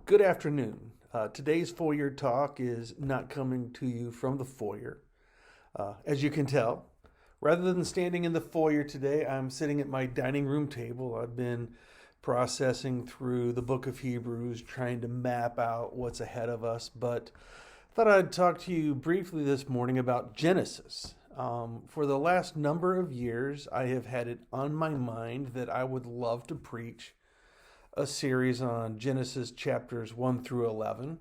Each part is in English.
Good afternoon. Today's Foyer talk is not coming to you from the foyer. As you can tell, rather than standing in the foyer today, I'm sitting at my dining room table. I've been processing through the book of Hebrews, trying to map out what's ahead of us, but I thought I'd talk to you briefly this morning about Genesis. For the last number of years, I have had it on my mind that I would love to preach a series on Genesis chapters 1 through 11.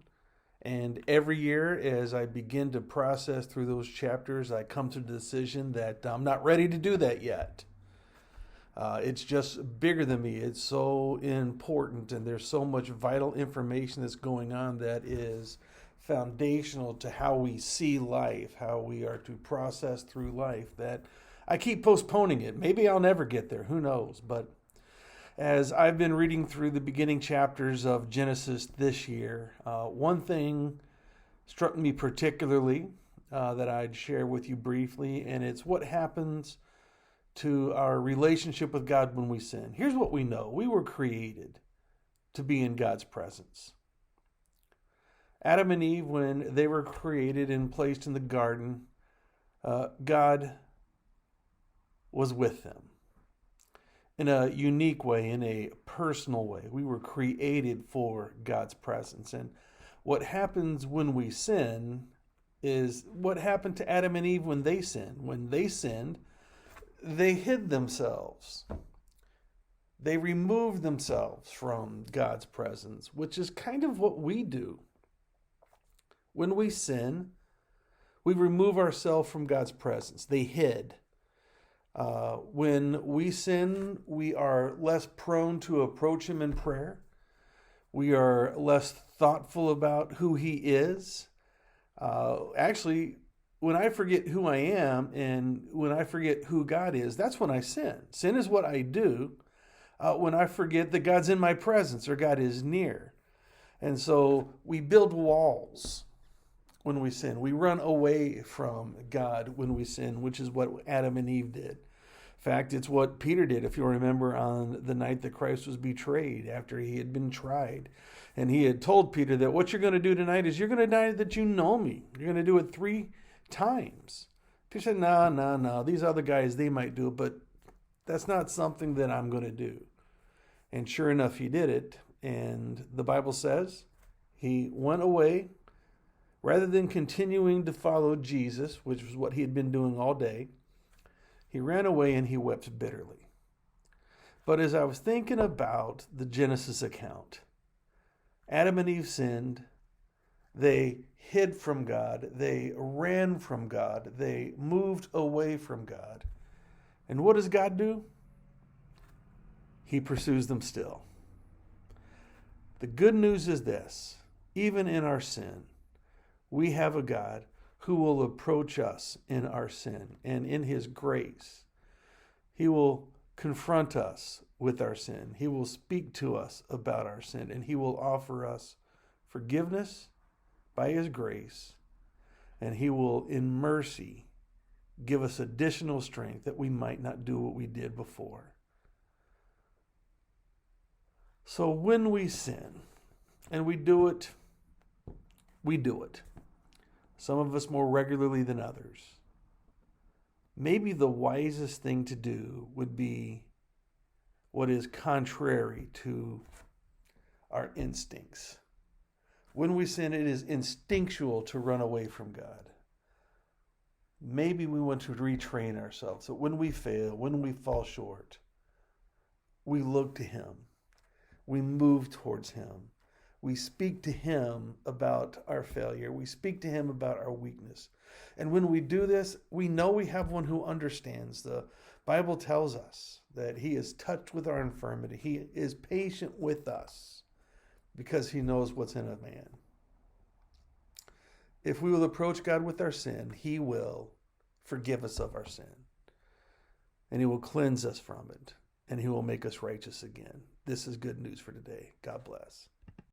And every year, as I begin to process through those chapters, I come to the decision that I'm not ready to do that yet. It's just bigger than me. It's so important, and there's so much vital information that's going on that is foundational to how we see life, how we are to process through life, that I keep postponing it. Maybe I'll never get there. Who knows? But as I've been reading through the beginning chapters of Genesis this year, one thing struck me particularly that I'd share with you briefly, and it's what happens to our relationship with God when we sin. Here's what we know. We were created to be in God's presence. Adam and Eve, when they were created and placed in the garden, God was with them in a unique way, in a personal way. We were created for God's presence. And what happens when we sin is what happened to Adam and Eve when they sinned. When they sinned, they hid themselves. They removed themselves from God's presence, which is kind of what we do. When we sin, we remove ourselves from God's presence. They hid. When we sin, we are less prone to approach Him in prayer. We are less thoughtful about who He is. Actually, when I forget who I am and when I forget who God is, that's when I sin. Sin is what I do when I forget that God's in my presence or God is near. And so we build walls when we sin. We run away from God when we sin, which is what Adam and Eve did. In fact, it's what Peter did, if you remember, on the night that Christ was betrayed after He had been tried. And He had told Peter that what you're going to do tonight is you're going to deny that you know me. You're going to do it 3 times. Peter said, no. These other guys, they might do it, but that's not something that I'm going to do. And sure enough, he did it. And the Bible says he went away. Rather than continuing to follow Jesus, which was what he had been doing all day, he ran away and he wept bitterly. But as I was thinking about the Genesis account, Adam and Eve sinned. They hid from God. They ran from God. They moved away from God. And what does God do? He pursues them still. The good news is this: even in our sin, we have a God who will approach us in our sin, and in His grace, He will confront us with our sin. He will speak to us about our sin, and He will offer us forgiveness by His grace, and He will, in mercy, give us additional strength that we might not do what we did before. So when we sin, and we do it. Some of us more regularly than others. Maybe the wisest thing to do would be what is contrary to our instincts. When we sin, it is instinctual to run away from God. Maybe we want to retrain ourselves so when we fail, when we fall short, we look to Him. We move towards Him. We speak to Him about our failure. We speak to Him about our weakness. And when we do this, we know we have one who understands. The Bible tells us that He is touched with our infirmity. He is patient with us because He knows what's in a man. If we will approach God with our sin, He will forgive us of our sin. And He will cleanse us from it. And He will make us righteous again. This is good news for today. God bless.